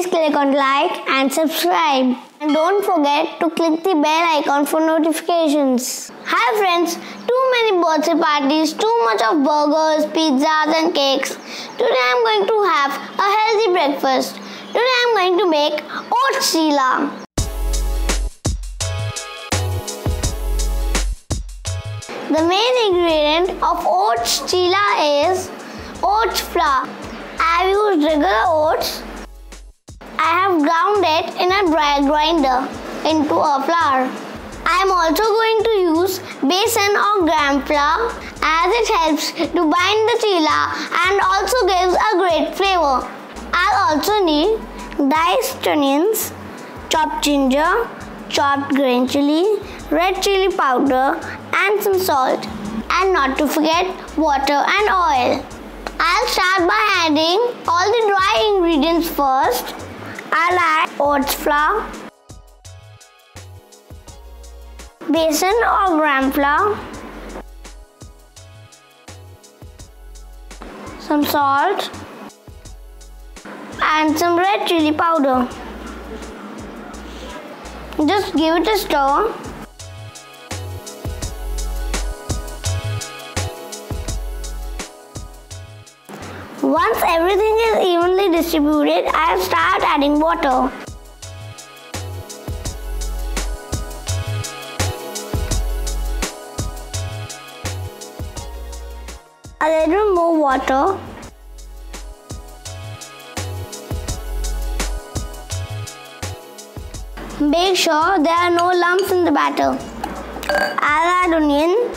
please click on like and subscribe. And don't forget to click the bell icon for notifications. Hi friends, too many birthday parties, too much of burgers, pizzas and cakes. Today I'm going to have a healthy breakfast. Today I'm going to make oats cheela. The main ingredient of oats cheela is oats flour. I have used regular oats. I have ground it in a dry grinder into a flour. I am also going to use besan or gram flour as it helps to bind the cheela and also gives a great flavor. I'll also need diced onions, chopped ginger, chopped green chilli, red chilli powder and some salt, and not to forget water and oil. I'll start by adding all the dry ingredients first. I'll add oats flour, besan or gram flour, some salt and some red chilli powder. Just give it a stir. Once everything is evenly distributed, I'll start adding water. A little more water. Make sure there are no lumps in the batter. I'll add onion,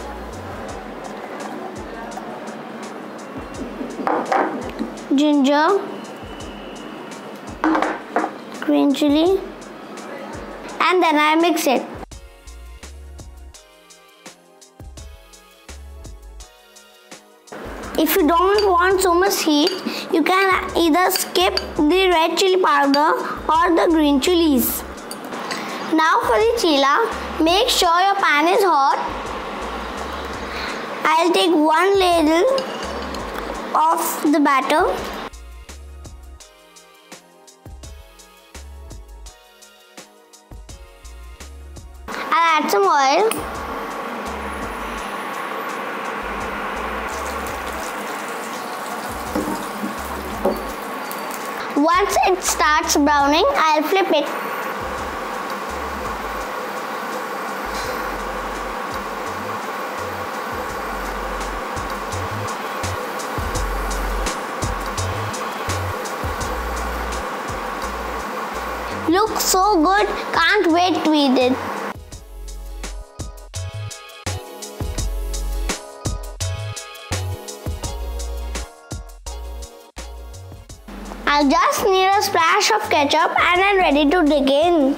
ginger, green chilli, and then I mix it. If you don't want so much heat, you can either skip the red chilli powder or the green chillies. Now for the cheela, make sure your pan is hot. I'll take 1 ladle of the batter. I'll add some oil. Once it starts browning, I'll flip it. Looks so good, can't wait to eat it. I'll just need a splash of ketchup and I'm ready to dig in.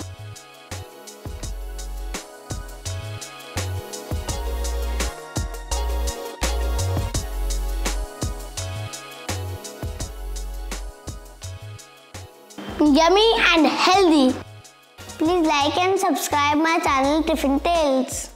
Yummy and healthy. Please like and subscribe my channel Tiffin Tales.